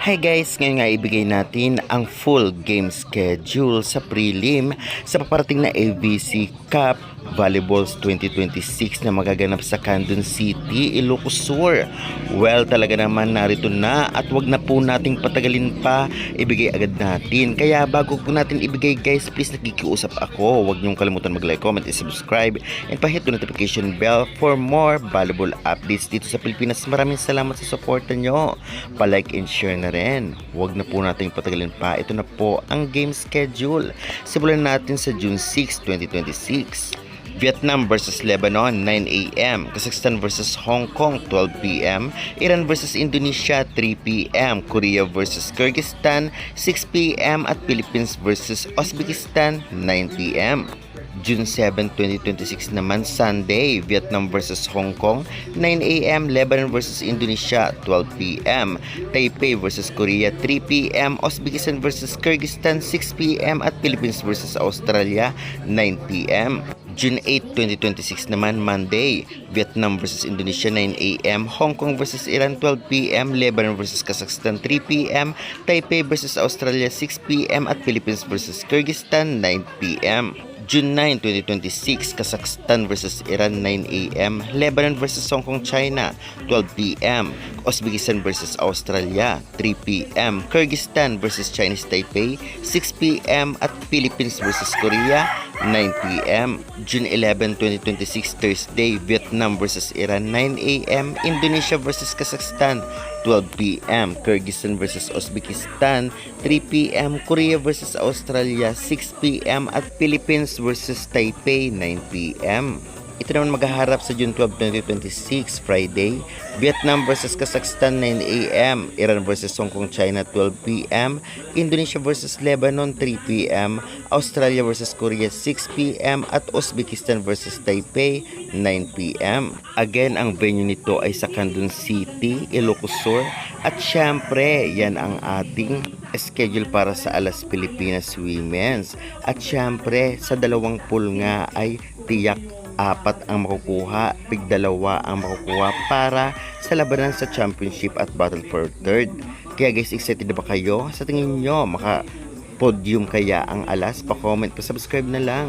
Hi guys, ngayon nga ibigay natin ang full game schedule sa prelim sa paparating na ABC Cup Volleyballs 2026 na magaganap sa Candon City, Ilocos Sur. Well, talaga naman narito na at wag na po nating patagalin pa, ibigay agad natin. Kaya bago po natin ibigay guys, please nakikiusap ako. Wag niyong kalimutan mag-like, comment, and subscribe and pa-hit the notification bell for more volleyball updates dito sa Pilipinas. Maraming salamat sa suporta nyo. Pa-like and share na rin. Huwag na po nating patagalin pa. Ito na po ang game schedule. Simulan natin sa June 6, 2026. Vietnam versus Lebanon, 9 a.m. Kazakhstan versus Hong Kong, 12 p.m. Iran versus Indonesia, 3 p.m. Korea versus Kyrgyzstan, 6 p.m. At Philippines versus Uzbekistan, 9 p.m. June 7, 2026 naman, Sunday, Vietnam versus Hong Kong, 9 a.m. Lebanon versus Indonesia, 12 p.m. Taipei versus Korea, 3 p.m. Uzbekistan versus Kyrgyzstan, 6 p.m. At Philippines versus Australia, 9 p.m. June 8, 2026 naman, Monday, Vietnam versus Indonesia, 9 a.m. Hong Kong versus Iran, 12 p.m. Lebanon versus Kazakhstan, 3 p.m. Taipei versus Australia, 6 p.m. At Philippines versus Kyrgyzstan, 9 p.m. June 9, 2026, Kazakhstan versus Iran, 9 a.m. Lebanon versus Hong Kong, China, 12 p.m. Uzbekistan versus Australia, 3 p.m. Kyrgyzstan versus Chinese Taipei, 6 p.m. At Philippines versus Korea, 9 p.m. June 11, 2026, Thursday, Vietnam versus Iran, 9 a.m. Indonesia versus Kazakhstan, 12 p.m. Kyrgyzstan versus Uzbekistan, 3 p.m. Korea versus Australia, 6 p.m. At Philippines versus Taipei, 9 p.m. Ito naman maghaharap sa June 12, 2026, Friday, Vietnam versus Kazakhstan, 9 a.m. Iran versus Hong Kong, China, 12 p.m. Indonesia versus Lebanon, 3 p.m. Australia versus Korea, 6 p.m. At Uzbekistan versus Taipei, 9 p.m. Again, ang venue nito ay sa Candon City, Ilocos Sur. At syempre, yan ang ating schedule para sa Alas Pilipinas Women's. At syempre, sa dalawang pool nga ay tiyak apat ang makukuha, tig-dalawa ang makukuha para sa labanan sa championship at battle for third. Kaya guys, excited na ba kayo? Sa tingin nyo, maka-podium kaya ang Alas? Pa-comment, pa-subscribe na lang.